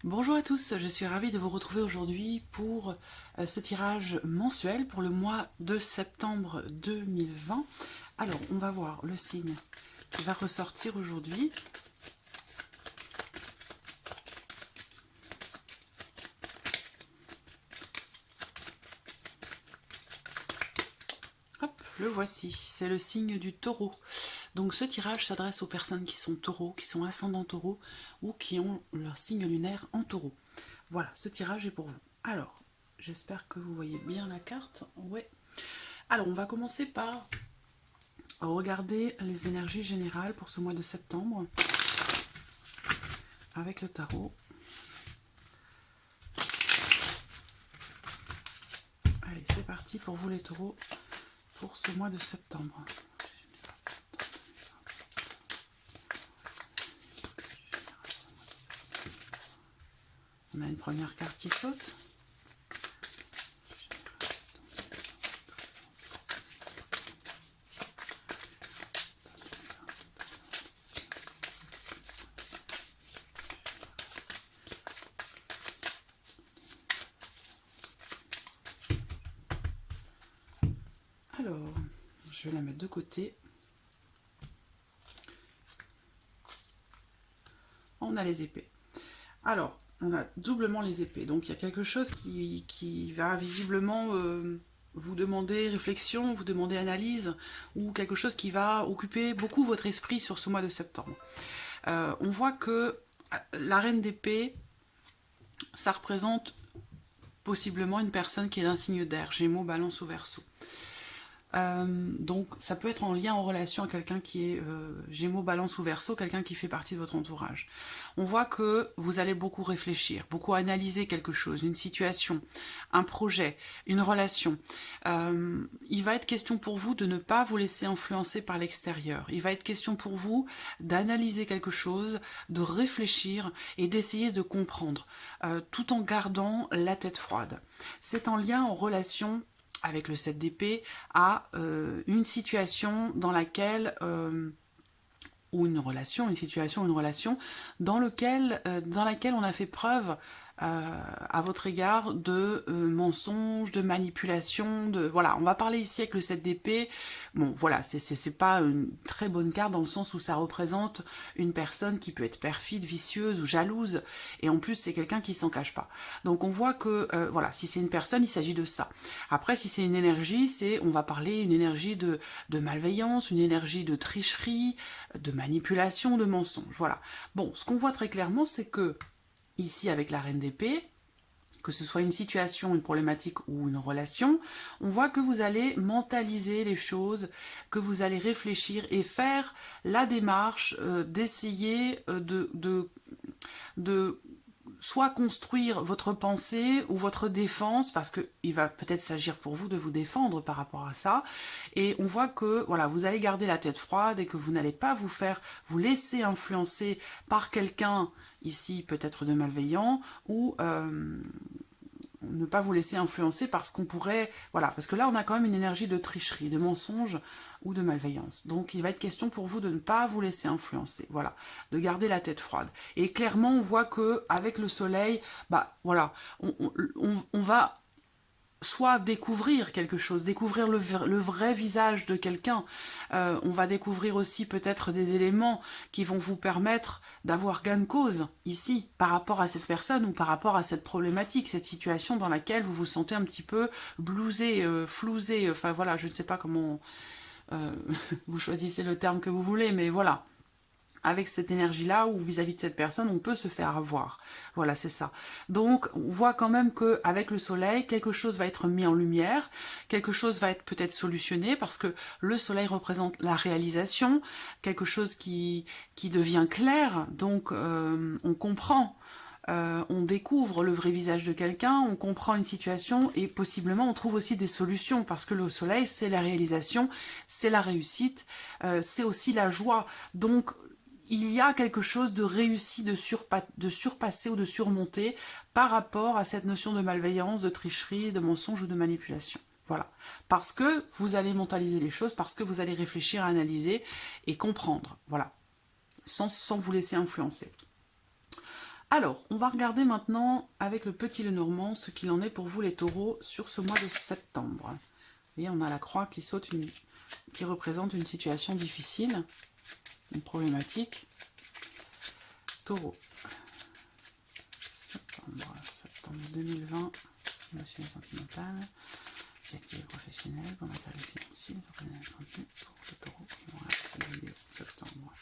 Bonjour à tous, je suis ravie de vous retrouver aujourd'hui pour ce tirage mensuel pour le mois de septembre 2020. Alors, on va voir le signe qui va ressortir aujourd'hui. Hop, le voici, c'est le signe du taureau. Donc ce tirage s'adresse aux personnes qui sont taureaux, qui sont ascendants taureaux ou qui ont leur signe lunaire en taureau. Voilà, ce tirage est pour vous. Alors, j'espère que vous voyez bien la carte. Ouais. Alors, on va commencer par regarder les énergies générales pour ce mois de septembre avec le tarot. Allez, c'est parti pour vous les taureaux pour ce mois de septembre. On a une première carte qui saute. Alors, je vais la mettre de côté. On a les épées. Alors, on a doublement les épées. Donc, il y a quelque chose qui va visiblement vous demander réflexion, vous demander analyse, ou quelque chose qui va occuper beaucoup votre esprit sur ce mois de septembre. On voit que la reine d'épée, ça représente possiblement une personne qui est d'un signe d'air, Gémeaux, Balance ou Verseau. Donc ça peut être en lien, en relation à quelqu'un qui est Gémeaux, Balance ou Verseau, quelqu'un qui fait partie de votre entourage. On voit que vous allez beaucoup réfléchir, beaucoup analyser quelque chose, une situation, un projet, une relation. Il va être question pour vous de ne pas vous laisser influencer par l'extérieur. Il va être question pour vous d'analyser quelque chose, de réfléchir et d'essayer de comprendre, tout en gardant la tête froide. C'est en lien, en relation avec le 7 d'épée, à une situation dans laquelle, ou une situation, une relation, dans laquelle on a fait preuve à votre égard de mensonges, de manipulation, voilà, on va parler ici avec le 7 d'épée. Bon, voilà, c'est pas une très bonne carte dans le sens où ça représente une personne qui peut être perfide, vicieuse ou jalouse, et en plus c'est quelqu'un qui s'en cache pas. Donc on voit que, voilà, si c'est une personne, il s'agit de ça. Après, si c'est une énergie, on va parler une énergie de malveillance, une énergie de tricherie, de manipulation, de mensonge, voilà. Bon, ce qu'on voit très clairement, c'est que ici, avec la reine d'épée, que ce soit une situation, une problématique ou une relation, on voit que vous allez mentaliser les choses, que vous allez réfléchir et faire la démarche d'essayer de soit construire votre pensée ou votre défense, parce qu'il va peut-être s'agir pour vous de vous défendre par rapport à ça, et on voit que voilà, vous allez garder la tête froide et que vous n'allez pas vous laisser influencer par quelqu'un, ici peut-être de malveillant, ou ne pas vous laisser influencer parce qu'on pourrait... Voilà, parce que là, on a quand même une énergie de tricherie, de mensonge ou de malveillance. Donc, il va être question pour vous de ne pas vous laisser influencer, voilà, de garder la tête froide. Et clairement, on voit que avec le soleil, bah voilà, on va soit découvrir quelque chose, découvrir le vrai visage de quelqu'un. On va découvrir aussi peut-être des éléments qui vont vous permettre d'avoir gain de cause ici par rapport à cette personne ou par rapport à cette problématique, cette situation dans laquelle vous vous sentez un petit peu blousé, flousé, enfin voilà, je ne sais pas comment vous choisissez le terme que vous voulez, mais voilà. Avec cette énergie-là ou vis-à-vis de cette personne, on peut se faire avoir. Voilà, c'est ça. Donc, on voit quand même que avec le soleil, quelque chose va être mis en lumière, quelque chose va être peut-être solutionné parce que le soleil représente la réalisation, quelque chose qui devient clair. Donc, on comprend. On découvre le vrai visage de quelqu'un, on comprend une situation et possiblement on trouve aussi des solutions parce que le soleil c'est la réalisation, c'est la réussite, c'est aussi la joie. Donc il y a quelque chose de réussi, de surpasser ou de surmonter par rapport à cette notion de malveillance, de tricherie, de mensonge ou de manipulation. Voilà. Parce que vous allez mentaliser les choses, parce que vous allez réfléchir, analyser et comprendre. Voilà. Sans vous laisser influencer. Alors, on va regarder maintenant avec le petit Lenormand ce qu'il en est pour vous les taureaux sur ce mois de septembre. Vous voyez, on a la croix qui saute, qui représente une situation difficile, une problématique. Taureau. Septembre 2020, émotionnel sentimental, activité professionnelle, pour matériel financier, pour les taureaux qui vont à la vidéo septembre.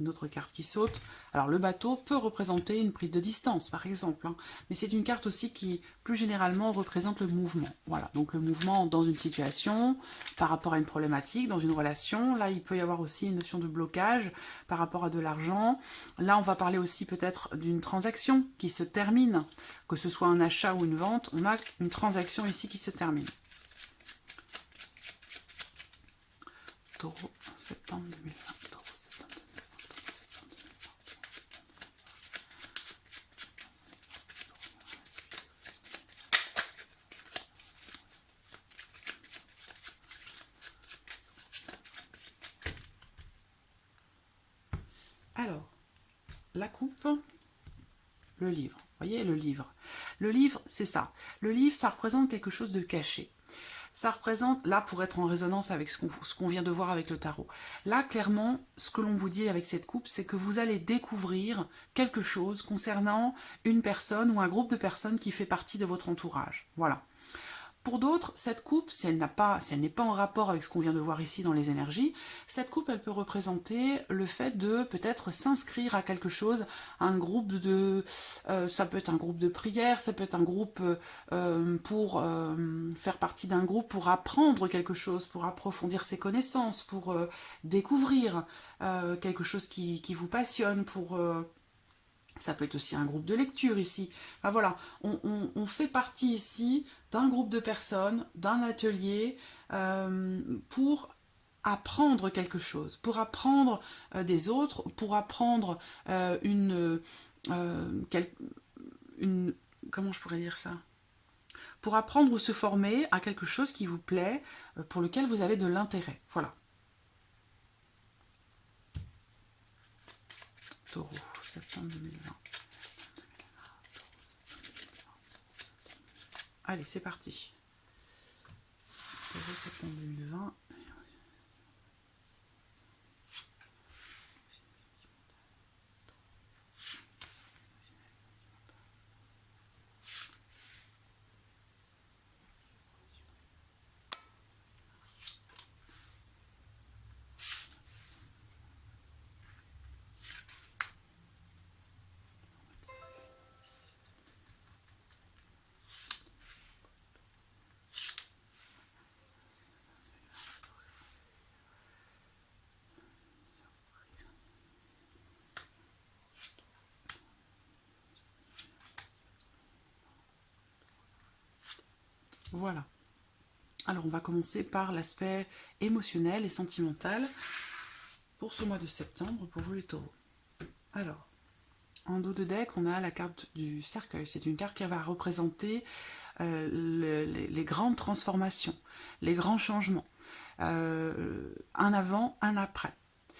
Une autre carte qui saute. Alors le bateau peut représenter une prise de distance par exemple, hein, mais c'est une carte aussi qui plus généralement représente le mouvement. Voilà, donc le mouvement dans une situation, par rapport à une problématique, dans une relation. Là il peut y avoir aussi une notion de blocage par rapport à de l'argent. Là on va parler aussi peut-être d'une transaction qui se termine, que ce soit un achat ou une vente, on a une transaction ici qui se termine. Taureau, septembre 2020. Alors, la coupe, le livre. Vous voyez, le livre. Le livre, c'est ça. Le livre, ça représente quelque chose de caché. Ça représente, là, pour être en résonance avec ce qu'on vient de voir avec le tarot. Là, clairement, ce que l'on vous dit avec cette coupe, c'est que vous allez découvrir quelque chose concernant une personne ou un groupe de personnes qui fait partie de votre entourage. Voilà. Pour d'autres, cette coupe, si elle n'est pas en rapport avec ce qu'on vient de voir ici dans les énergies, cette coupe, elle peut représenter le fait de peut-être s'inscrire à quelque chose, un groupe de... ça peut être un groupe de prière, ça peut être un groupe pour faire partie d'un groupe, pour apprendre quelque chose, pour approfondir ses connaissances, pour découvrir quelque chose qui vous passionne, pour... ça peut être aussi un groupe de lecture ici. Enfin voilà, on fait partie ici d'un groupe de personnes, d'un atelier, pour apprendre quelque chose, pour apprendre des autres, pour apprendre une... comment je pourrais dire ça? Pour apprendre ou se former à quelque chose qui vous plaît, pour lequel vous avez de l'intérêt. Voilà. Taureau, septembre 2020. Allez, c'est parti. Taureau, septembre 2020. Voilà. Alors, on va commencer par l'aspect émotionnel et sentimental pour ce mois de septembre, pour vous les taureaux. Alors, en dos de deck, on a la carte du cercueil. C'est une carte qui va représenter les grandes transformations, les grands changements. Un avant, un après.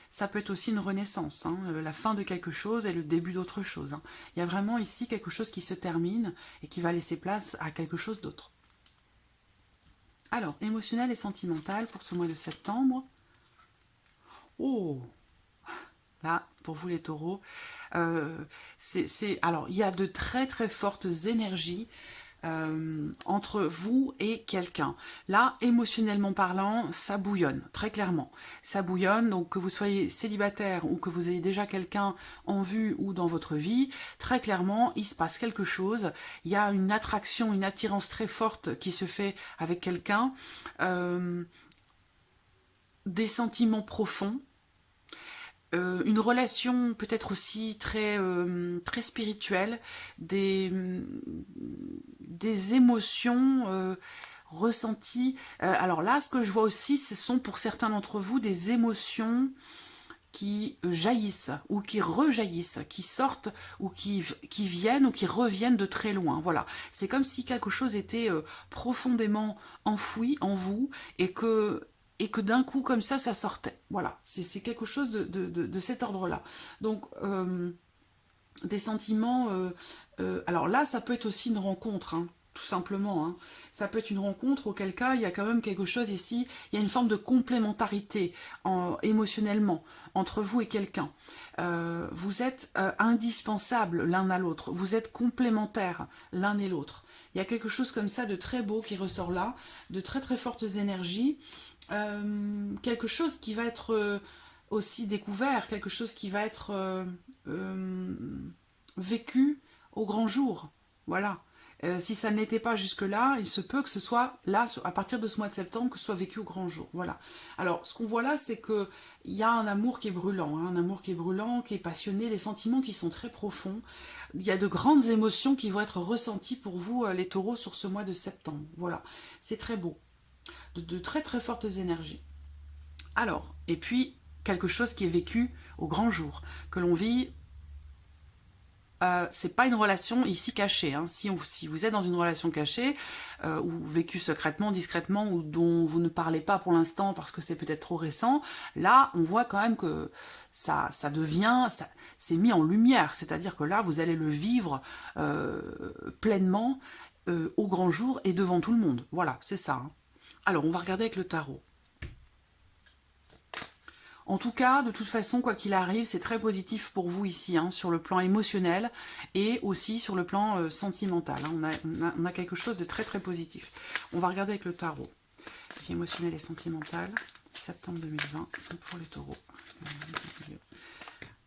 Ça peut être aussi une renaissance, hein, la fin de quelque chose et le début d'autre chose. Hein. Il y a vraiment ici quelque chose qui se termine et qui va laisser place à quelque chose d'autre. Alors, émotionnel et sentimental pour ce mois de septembre. Oh, là, pour vous les taureaux, alors, il y a de très très fortes énergies entre vous et quelqu'un. Là, émotionnellement parlant, ça bouillonne, très clairement. Ça bouillonne, donc que vous soyez célibataire ou que vous ayez déjà quelqu'un en vue ou dans votre vie, très clairement, il se passe quelque chose. Il y a une attraction, une attirance très forte qui se fait avec quelqu'un. Des sentiments profonds. Une relation peut-être aussi très, très spirituelle, des émotions ressenties. Alors là, ce que je vois aussi, ce sont pour certains d'entre vous des émotions qui jaillissent ou qui rejaillissent, qui sortent ou qui viennent ou qui reviennent de très loin. Voilà, c'est comme si quelque chose était profondément enfoui en vous et que d'un coup, comme ça sortait. Voilà, c'est quelque chose de cet ordre-là. Donc, des sentiments... alors là, ça peut être aussi une rencontre, hein, tout simplement. Hein. Ça peut être une rencontre, auquel cas, il y a quand même quelque chose ici, il y a une forme de complémentarité émotionnellement entre vous et quelqu'un. Vous êtes indispensables l'un à l'autre, vous êtes complémentaires l'un et l'autre. Il y a quelque chose comme ça de très beau qui ressort là, de très très fortes énergies, quelque chose qui va être aussi découvert, quelque chose qui va être vécu au grand jour. Voilà. Si ça n'était pas jusque-là, il se peut que ce soit là, à partir de ce mois de septembre, que ce soit vécu au grand jour. Voilà. Alors, ce qu'on voit là, c'est qu'il y a un amour qui est brûlant, hein, un amour qui est brûlant, qui est passionné, des sentiments qui sont très profonds. Il y a de grandes émotions qui vont être ressenties pour vous, les taureaux, sur ce mois de septembre. Voilà. C'est très beau. De très très fortes énergies. Alors, et puis, quelque chose qui est vécu au grand jour, que l'on vit... c'est pas une relation ici cachée. Hein. Si vous êtes dans une relation cachée, ou vécue secrètement, discrètement, ou dont vous ne parlez pas pour l'instant parce que c'est peut-être trop récent, là, on voit quand même que ça devient, c'est mis en lumière. C'est-à-dire que là, vous allez le vivre pleinement au grand jour et devant tout le monde. Voilà, c'est ça. Hein. Alors, on va regarder avec le tarot. En tout cas, de toute façon, quoi qu'il arrive, c'est très positif pour vous ici, hein, sur le plan émotionnel et aussi sur le plan sentimental. Hein. On a quelque chose de très très positif. On va regarder avec le tarot. Vie émotionnelle et sentimentale, septembre 2020, pour les taureaux.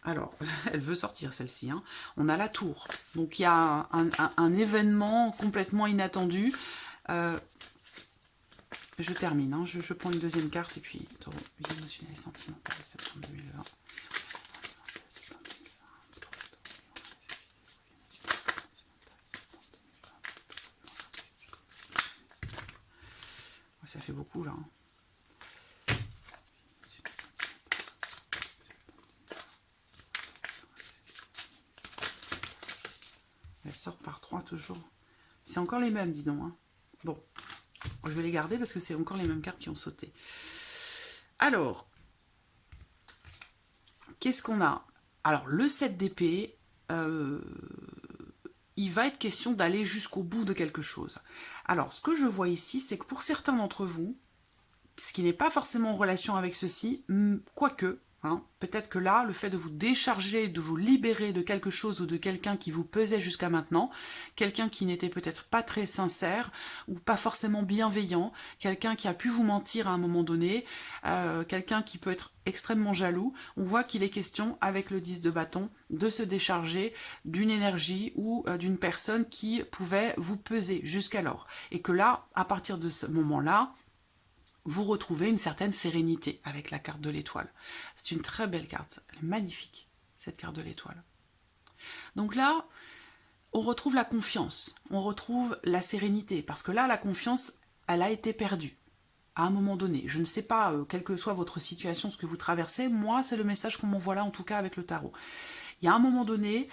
Alors, elle veut sortir celle-ci. Hein. On a la tour. Donc il y a un événement complètement inattendu. Je termine, hein. Je prends une deuxième carte et puis taureau, vie émotionnelle et sentimentale, septembre 2020. Ça fait beaucoup là. Hein. Elle sort par 3 toujours. C'est encore les mêmes, dis donc. Hein. Bon. Je vais les garder parce que c'est encore les mêmes cartes qui ont sauté. Alors, qu'est-ce qu'on a? Alors, le 7 d'épée, il va être question d'aller jusqu'au bout de quelque chose. Alors, ce que je vois ici, c'est que pour certains d'entre vous, ce qui n'est pas forcément en relation avec ceci, quoique, hein, peut-être que là, le fait de vous décharger, de vous libérer de quelque chose ou de quelqu'un qui vous pesait jusqu'à maintenant, quelqu'un qui n'était peut-être pas très sincère ou pas forcément bienveillant, quelqu'un qui a pu vous mentir à un moment donné, quelqu'un qui peut être extrêmement jaloux, on voit qu'il est question, avec le 10 de bâton, de se décharger d'une énergie ou d'une personne qui pouvait vous peser jusqu'alors. Et que là, à partir de ce moment-là, vous retrouvez une certaine sérénité avec la carte de l'étoile. C'est une très belle carte, elle est magnifique, cette carte de l'étoile. Donc là, on retrouve la confiance, on retrouve la sérénité, parce que là, la confiance, elle a été perdue à un moment donné. Je ne sais pas, quelle que soit votre situation, ce que vous traversez, moi, c'est le message qu'on m'envoie là, en tout cas avec le tarot. Il y a un moment donné,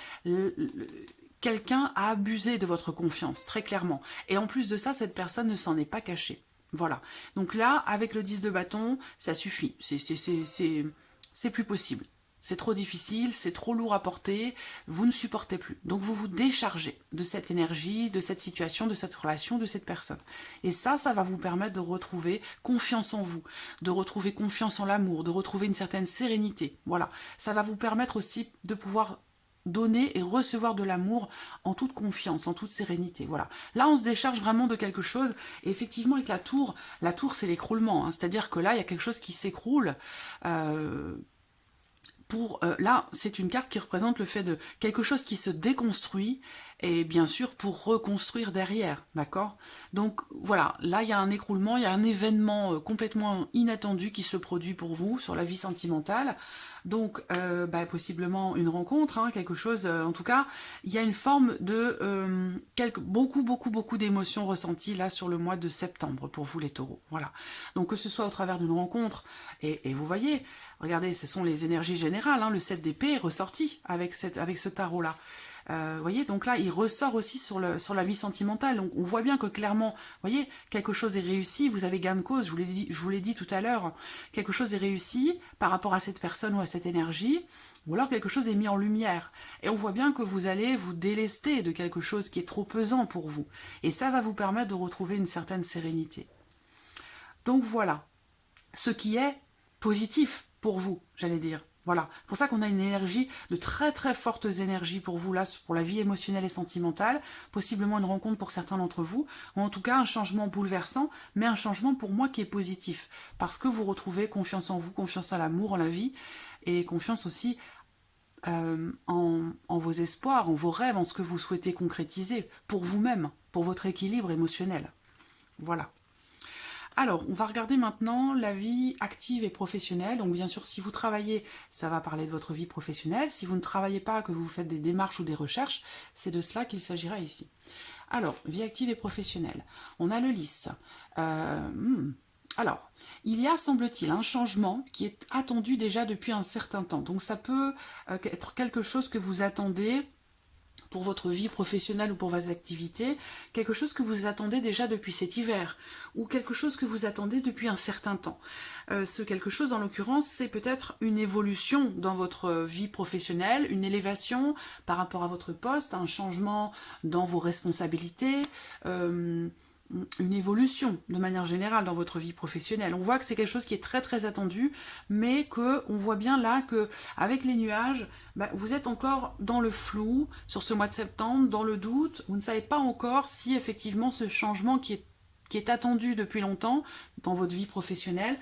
quelqu'un a abusé de votre confiance, très clairement. Et en plus de ça, cette personne ne s'en est pas cachée. Voilà. Donc là, avec le 10 de bâton, ça suffit. C'est plus possible. C'est trop difficile, c'est trop lourd à porter, vous ne supportez plus. Donc vous vous déchargez de cette énergie, de cette situation, de cette relation, de cette personne. Et ça va vous permettre de retrouver confiance en vous, de retrouver confiance en l'amour, de retrouver une certaine sérénité. Voilà. Ça va vous permettre aussi de pouvoir donner et recevoir de l'amour en toute confiance, en toute sérénité. Voilà. Là, on se décharge vraiment de quelque chose. Et effectivement, avec la tour c'est l'écroulement. Hein. C'est-à-dire que là, il y a quelque chose qui s'écroule. Là, c'est une carte qui représente le fait de quelque chose qui se déconstruit et bien sûr pour reconstruire derrière, d'accord? Donc voilà, là il y a un écroulement, il y a un événement complètement inattendu qui se produit pour vous sur la vie sentimentale. Donc possiblement une rencontre, hein, quelque chose, en tout cas, il y a une forme de beaucoup d'émotions ressenties là sur le mois de septembre pour vous les taureaux. Voilà. Donc que ce soit au travers d'une rencontre, et vous voyez, regardez, ce sont les énergies générales, hein, le 7 d'épée est ressorti avec ce tarot-là. Vous voyez, donc là, il ressort aussi sur la vie sentimentale. Donc, on voit bien que clairement, vous voyez, quelque chose est réussi, vous avez gain de cause, je vous l'ai dit tout à l'heure, quelque chose est réussi par rapport à cette personne ou à cette énergie, ou alors quelque chose est mis en lumière. Et on voit bien que vous allez vous délester de quelque chose qui est trop pesant pour vous. Et ça va vous permettre de retrouver une certaine sérénité. Donc voilà, ce qui est positif pour vous, j'allais dire. Voilà, c'est pour ça qu'on a une énergie, de très très fortes énergies pour vous, là, pour la vie émotionnelle et sentimentale, possiblement une rencontre pour certains d'entre vous, ou en tout cas un changement bouleversant, mais un changement pour moi qui est positif, parce que vous retrouvez confiance en vous, confiance à l'amour, en la vie, et confiance aussi en vos espoirs, en vos rêves, en ce que vous souhaitez concrétiser, pour vous-même, pour votre équilibre émotionnel. Voilà. Alors, on va regarder maintenant la vie active et professionnelle. Donc bien sûr, si vous travaillez, ça va parler de votre vie professionnelle. Si vous ne travaillez pas, que vous faites des démarches ou des recherches, c'est de cela qu'il s'agira ici. Alors, vie active et professionnelle. On a le lys. Alors, il y a, semble-t-il, un changement qui est attendu déjà depuis un certain temps. Donc ça peut être quelque chose que vous attendez pour votre vie professionnelle ou pour vos activités, quelque chose que vous attendez déjà depuis cet hiver, ou quelque chose que vous attendez depuis un certain temps. Ce quelque chose, en l'occurrence, c'est peut-être une évolution dans votre vie professionnelle, une élévation par rapport à votre poste, un changement dans vos responsabilités, une évolution de manière générale dans votre vie professionnelle. On voit que c'est quelque chose qui est très très attendu, mais que on voit bien là que avec les nuages, vous êtes encore dans le flou sur ce mois de septembre, dans le doute. Vous ne savez pas encore si effectivement ce changement qui est attendu depuis longtemps dans votre vie professionnelle,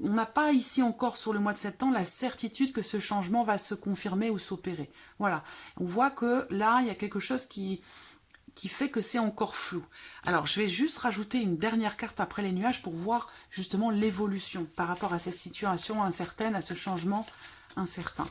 on n'a pas ici encore sur le mois de septembre la certitude que ce changement va se confirmer ou s'opérer. Voilà, on voit que là il y a quelque chose qui fait que c'est encore flou. Alors, je vais juste rajouter une dernière carte après les nuages pour voir justement l'évolution par rapport à cette situation incertaine, à ce changement incertain.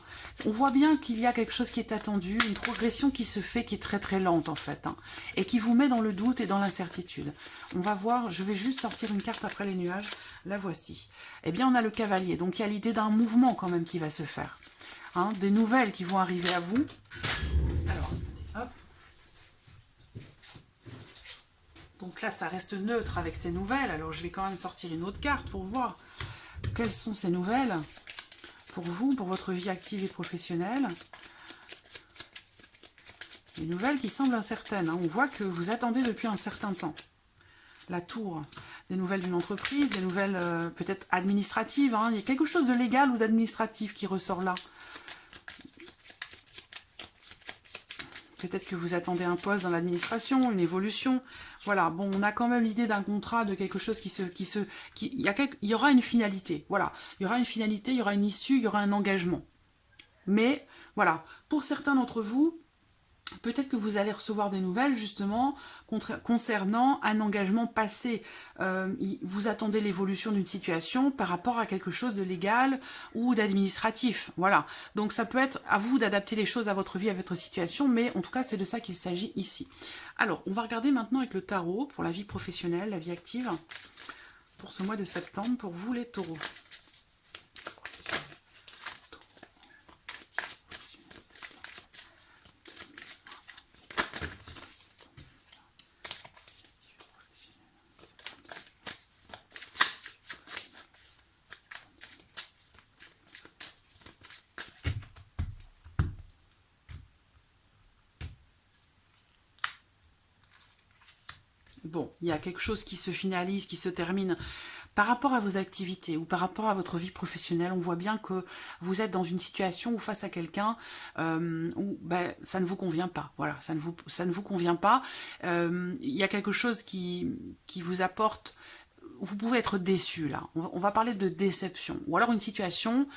On voit bien qu'il y a quelque chose qui est attendu, une progression qui se fait, qui est très très lente en fait, et qui vous met dans le doute et dans l'incertitude. On va voir, je vais juste sortir une carte après les nuages, la voici. Eh bien, on a le cavalier, donc il y a l'idée d'un mouvement quand même qui va se faire. Des nouvelles qui vont arriver à vous. Alors, hop. Donc là, ça reste neutre avec ces nouvelles. Alors, je vais quand même sortir une autre carte pour voir quelles sont ces nouvelles pour vous, pour votre vie active et professionnelle. Des nouvelles qui semblent incertaines. On voit que vous attendez depuis un certain temps. La tour, des nouvelles d'une entreprise, des nouvelles peut-être administratives. Il y a quelque chose de légal ou d'administratif qui ressort là. Peut-être que vous attendez un poste dans l'administration, une évolution. Voilà, bon, on a quand même l'idée d'un contrat, de quelque chose il y aura une finalité. Voilà, il y aura une finalité, il y aura une issue, il y aura un engagement. Mais, voilà, pour certains d'entre vous, peut-être que vous allez recevoir des nouvelles, justement, concernant un engagement passé. Vous attendez l'évolution d'une situation par rapport à quelque chose de légal ou d'administratif. Voilà. Donc, ça peut être à vous d'adapter les choses à votre vie, à votre situation, mais en tout cas, c'est de ça qu'il s'agit ici. Alors, on va regarder maintenant avec le tarot pour la vie professionnelle, la vie active, pour ce mois de septembre, pour vous les taureaux. Bon, il y a quelque chose qui se finalise, qui se termine. Par rapport à vos activités ou par rapport à votre vie professionnelle, on voit bien que vous êtes dans une situation où face à quelqu'un où ça ne vous convient pas. Voilà, ça ne vous convient pas. Il y a quelque chose qui vous apporte... Vous pouvez être déçu là. On va parler de déception. Ou alors une situation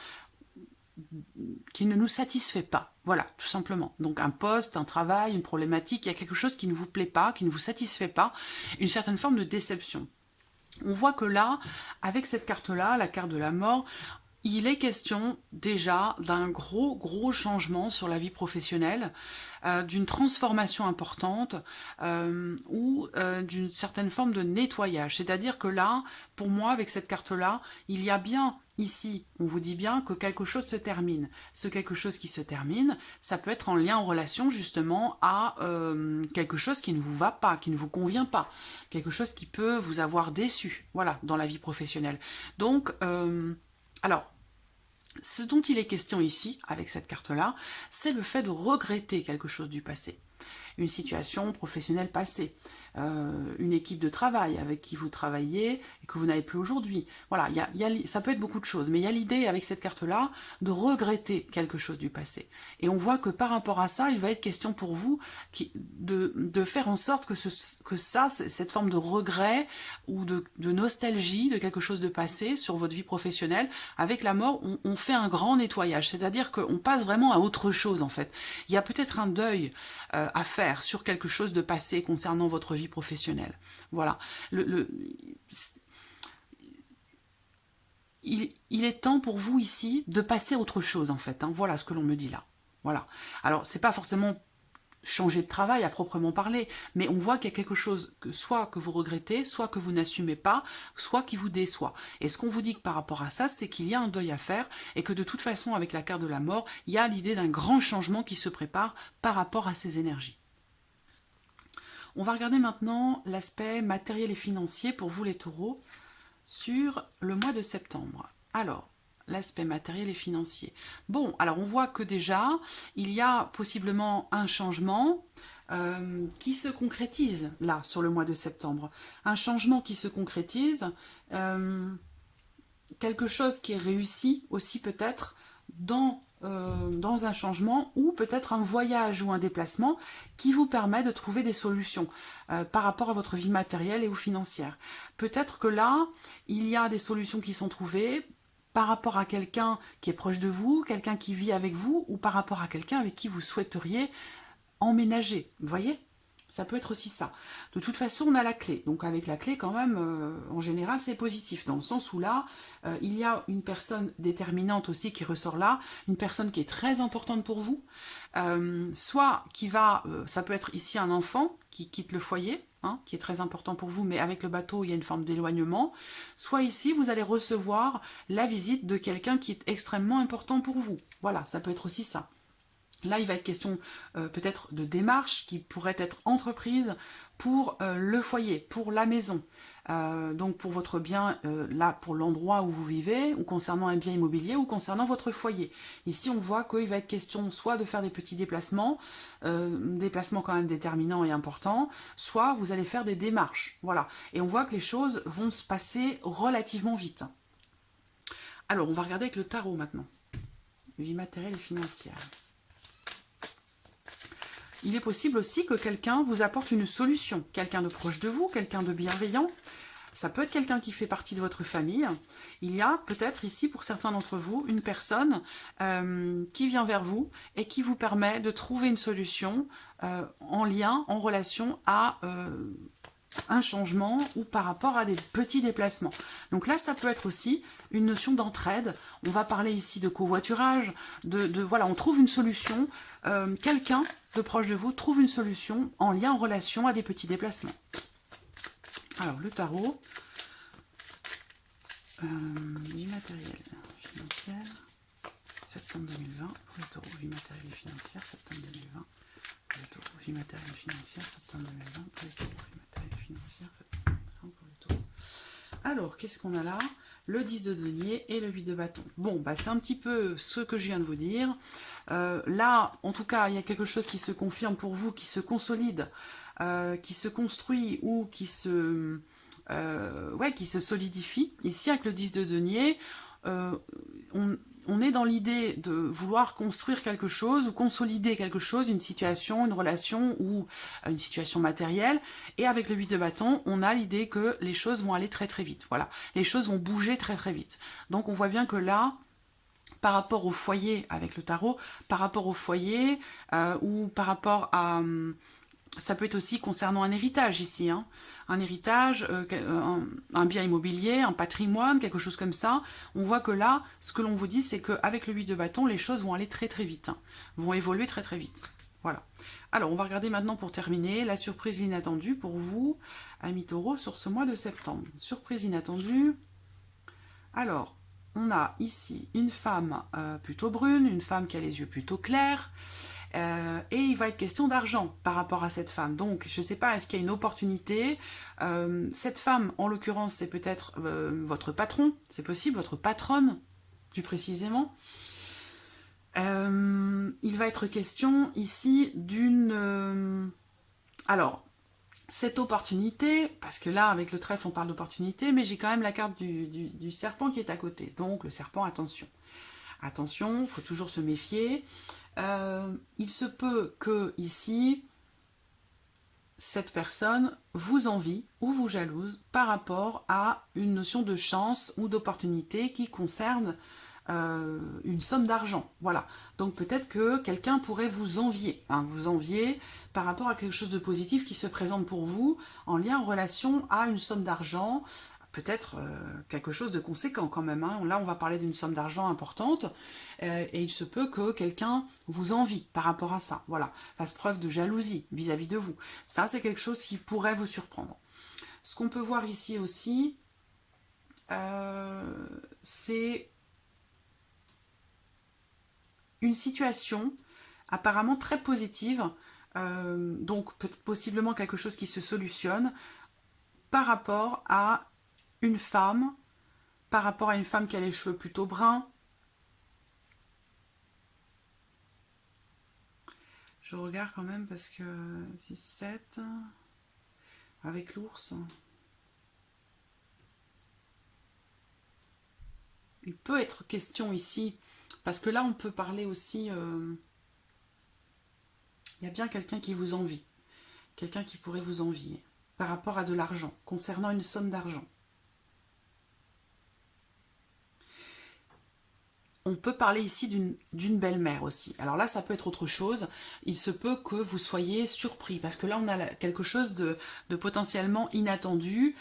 qui ne nous satisfait pas. Voilà, tout simplement. Donc un poste, un travail, une problématique, il y a quelque chose qui ne vous plaît pas, qui ne vous satisfait pas, une certaine forme de déception. On voit que là, avec cette carte-là, la carte de la mort, Il est question déjà d'un gros changement sur la vie professionnelle, d'une transformation importante ou d'une certaine forme de nettoyage. C'est-à-dire que là, pour moi, avec cette carte-là, il y a bien ici, on vous dit bien que quelque chose se termine. Ce quelque chose qui se termine, ça peut être en lien, en relation justement à quelque chose qui ne vous va pas, qui ne vous convient pas, quelque chose qui peut vous avoir déçu, voilà, dans la vie professionnelle. Donc, alors, ce dont il est question ici, avec cette carte-là, c'est le fait de regretter quelque chose du passé. Une situation professionnelle passée, une équipe de travail avec qui vous travaillez et que vous n'avez plus aujourd'hui. Voilà, ça peut être beaucoup de choses, mais il y a l'idée avec cette carte-là de regretter quelque chose du passé. Et on voit que par rapport à ça, il va être question pour vous de faire en sorte que, cette forme de regret ou de nostalgie de quelque chose de passé sur votre vie professionnelle, avec la mort, on fait un grand nettoyage. C'est-à-dire qu'on passe vraiment à autre chose en fait. Il y a peut-être un deuil à faire sur quelque chose de passé concernant votre vie professionnelle. Voilà. Il est temps pour vous ici de passer à autre chose en fait. Hein. Voilà ce que l'on me dit là. Voilà. Alors, c'est pas forcément changer de travail à proprement parler, mais on voit qu'il y a quelque chose que soit que vous regrettez, soit que vous n'assumez pas, soit qui vous déçoit. Et ce qu'on vous dit que par rapport à ça, c'est qu'il y a un deuil à faire et que de toute façon, avec la carte de la mort, il y a l'idée d'un grand changement qui se prépare par rapport à ces énergies. On va regarder maintenant l'aspect matériel et financier pour vous les taureaux sur le mois de septembre. Alors, l'aspect matériel et financier. Bon, alors on voit que déjà, il y a possiblement un changement qui se concrétise là, sur le mois de septembre. Un changement qui se concrétise, quelque chose qui est réussi aussi peut-être dans un changement ou peut-être un voyage ou un déplacement qui vous permet de trouver des solutions par rapport à votre vie matérielle et ou financière. Peut-être que là, il y a des solutions qui sont trouvées par rapport à quelqu'un qui est proche de vous, quelqu'un qui vit avec vous, ou par rapport à quelqu'un avec qui vous souhaiteriez emménager. Vous voyez ? Ça peut être aussi ça. De toute façon, on a la clé. Donc avec la clé, quand même, en général, c'est positif. Dans le sens où là, il y a une personne déterminante aussi qui ressort là. Une personne qui est très importante pour vous. Soit qui va, ça peut être ici un enfant qui quitte le foyer, hein, qui est très important pour vous, mais avec le bateau, il y a une forme d'éloignement. Soit ici, vous allez recevoir la visite de quelqu'un qui est extrêmement important pour vous. Voilà, ça peut être aussi ça. Là, il va être question peut-être de démarches qui pourraient être entreprises pour le foyer, pour la maison. Donc pour votre bien, là pour l'endroit où vous vivez, ou concernant un bien immobilier, ou concernant votre foyer. Ici, on voit qu'il va être question soit de faire des petits déplacements quand même déterminants et importants, soit vous allez faire des démarches. Voilà. Et on voit que les choses vont se passer relativement vite. Alors, on va regarder avec le tarot maintenant. Vie matérielle et financière. Il est possible aussi que quelqu'un vous apporte une solution, quelqu'un de proche de vous, quelqu'un de bienveillant. Ça peut être quelqu'un qui fait partie de votre famille. Il y a peut-être ici, pour certains d'entre vous, une personne qui vient vers vous et qui vous permet de trouver une solution en lien, en relation à un changement ou par rapport à des petits déplacements. Donc là, ça peut être aussi une notion d'entraide. On va parler ici de covoiturage, voilà, on trouve une solution. Quelqu'un de proche de vous trouve une solution en lien, en relation à des petits déplacements. Alors, le tarot, vie matérielle financière, septembre 2020, pour le taureau, vie matérielle et financière, septembre 2020, pour le taureau, vie matérielle et financière, septembre 2020, pour le taureau, vie matérielle et financière, septembre 2020, pour le taureau. Alors, qu'est-ce qu'on a là ? Le 10 de denier et le 8 de bâton. Bon, bah c'est un petit peu ce que je viens de vous dire. Là, en tout cas, il y a quelque chose qui se confirme pour vous, qui se consolide, qui se construit ou qui se solidifie. Ici, avec le 10 de denier, on est dans l'idée de vouloir construire quelque chose ou consolider quelque chose, une situation, une relation ou une situation matérielle. Et avec le 8 de bâton, on a l'idée que les choses vont aller très très vite. Voilà, les choses vont bouger très très vite. Donc on voit bien que là, par rapport au foyer avec le tarot, par rapport au foyer ou par rapport ça peut être aussi concernant un héritage ici, hein. Un héritage, un bien immobilier, un patrimoine, quelque chose comme ça. On voit que là, ce que l'on vous dit, c'est qu'avec le 8 de bâton, les choses vont aller très très vite, hein, vont évoluer très très vite. Voilà. Alors, on va regarder maintenant pour terminer la surprise inattendue pour vous, amis taureaux, sur ce mois de septembre. Surprise inattendue. Alors, on a ici une femme plutôt brune, une femme qui a les yeux plutôt clairs, et il va être question d'argent par rapport à cette femme. Donc, je ne sais pas, est-ce qu'il y a une opportunité? Cette femme, en l'occurrence, c'est peut-être votre patron, c'est possible, votre patronne, plus précisément. Il va être question ici d'une... alors, cette opportunité, parce que là, avec le trèfle, on parle d'opportunité, mais j'ai quand même la carte du serpent qui est à côté. Donc, le serpent, attention. Attention, il faut toujours se méfier. Il se peut que, ici, cette personne vous envie ou vous jalouse par rapport à une notion de chance ou d'opportunité qui concerne une somme d'argent. Voilà. Donc peut-être que quelqu'un pourrait vous envier, hein, vous envier par rapport à quelque chose de positif qui se présente pour vous en lien, en relation à une somme d'argent, peut-être quelque chose de conséquent quand même, hein. Là, on va parler d'une somme d'argent importante, et il se peut que quelqu'un vous envie par rapport à ça, voilà, fasse preuve de jalousie vis-à-vis de vous. Ça, c'est quelque chose qui pourrait vous surprendre. Ce qu'on peut voir ici aussi, c'est une situation apparemment très positive, donc peut-être possiblement quelque chose qui se solutionne par rapport à une femme, par rapport à une femme qui a les cheveux plutôt bruns. Je regarde quand même parce que 6, 7, avec l'ours, il peut être question ici, parce que là on peut parler aussi, il y a bien quelqu'un qui vous envie, quelqu'un qui pourrait vous envier, par rapport à de l'argent, concernant une somme d'argent. On peut parler ici d'une belle-mère aussi. Alors là, ça peut être autre chose. Il se peut que vous soyez surpris, parce que là, on a quelque chose de potentiellement inattendu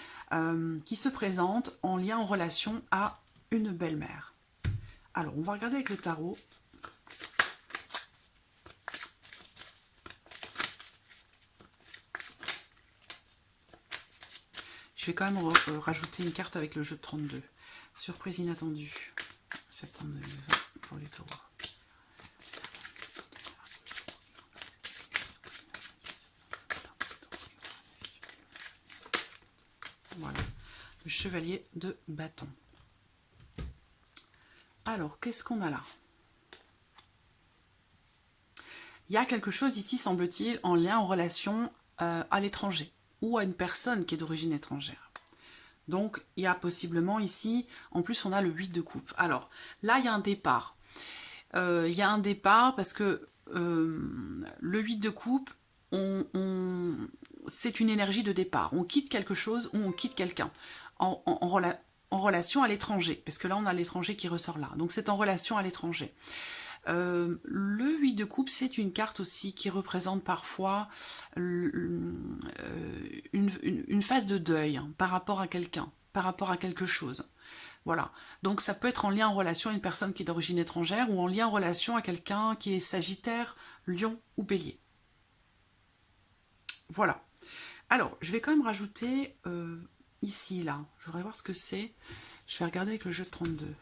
qui se présente en lien, en relation à une belle-mère. Alors, on va regarder avec le tarot. Je vais quand même rajouter une carte avec le jeu de 32. Surprise inattendue. Septembre 2020 pour les taureaux. Voilà, le chevalier de bâton. Alors, qu'est-ce qu'on a là? Il y a quelque chose ici, semble-t-il, en lien, en relation à l'étranger ou à une personne qui est d'origine étrangère. Donc, il y a possiblement ici, en plus, on a le 8 de coupe. Alors, là, il y a un départ. Il y a un départ parce que le 8 de coupe, c'est une énergie de départ. On quitte quelque chose ou on quitte quelqu'un en relation à l'étranger. Parce que là, on a l'étranger qui ressort là. Donc, c'est en relation à l'étranger. Le 8 de coupe, c'est une carte aussi qui représente parfois une phase de deuil par rapport à quelqu'un, par rapport à quelque chose. Voilà, donc ça peut être en lien, en relation à une personne qui est d'origine étrangère ou en lien, en relation à quelqu'un qui est Sagittaire, Lion ou Bélier. Voilà. Alors, je vais quand même rajouter ici, là, je voudrais voir ce que c'est. Je vais regarder avec le jeu de 32.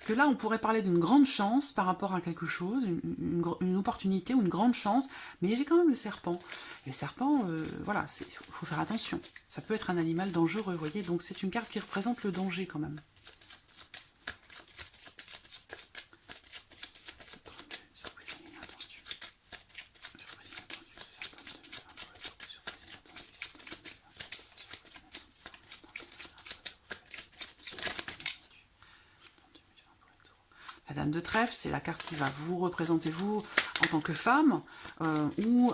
Que là, on pourrait parler d'une grande chance par rapport à quelque chose, une opportunité ou une grande chance, mais j'ai quand même le serpent. Et le serpent, voilà, il faut faire attention. Ça peut être un animal dangereux, vous voyez, donc c'est une carte qui représente le danger quand même. La dame de trèfle, c'est la carte qui va vous représenter vous en tant que femme ou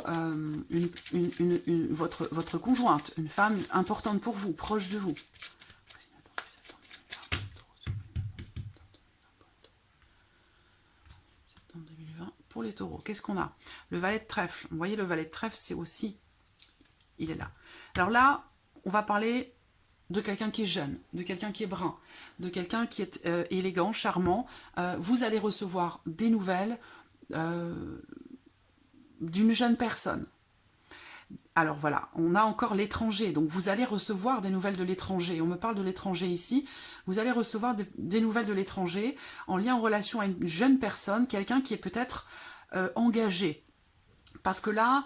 votre conjointe, une femme importante pour vous, proche de vous. pour les taureaux. Qu'est-ce qu'on a? Le valet de trèfle. Vous voyez, le valet de trèfle, c'est aussi... Il est là. Alors là, on va parler de quelqu'un qui est jeune, de quelqu'un qui est brun, de quelqu'un qui est élégant, charmant. Vous allez recevoir des nouvelles d'une jeune personne. Alors voilà, on a encore l'étranger, donc vous allez recevoir des nouvelles de l'étranger. On me parle de l'étranger ici. Vous allez recevoir des nouvelles de l'étranger en lien, en relation à une jeune personne, quelqu'un qui est peut-être engagé. Parce que là,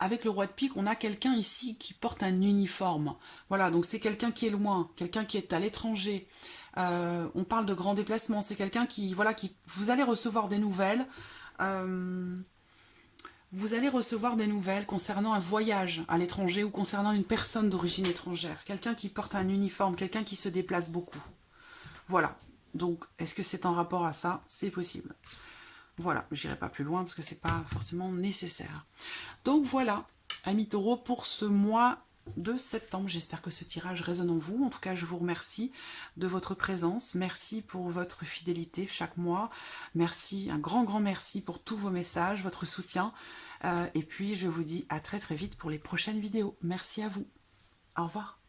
avec le roi de pique, on a quelqu'un ici qui porte un uniforme. Voilà, donc c'est quelqu'un qui est loin, quelqu'un qui est à l'étranger. On parle de grands déplacements, c'est quelqu'un qui, voilà, vous allez recevoir des nouvelles. Vous allez recevoir des nouvelles concernant un voyage à l'étranger ou concernant une personne d'origine étrangère. Quelqu'un qui porte un uniforme, quelqu'un qui se déplace beaucoup. Voilà. Donc, est-ce que c'est en rapport à ça? C'est possible. Voilà, j'irai pas plus loin parce que c'est pas forcément nécessaire. Donc voilà, amis taureaux, pour ce mois de septembre. J'espère que ce tirage résonne en vous. En tout cas, je vous remercie de votre présence. Merci pour votre fidélité chaque mois. Merci, un grand merci pour tous vos messages, votre soutien. Et puis, je vous dis à très vite pour les prochaines vidéos. Merci à vous. Au revoir.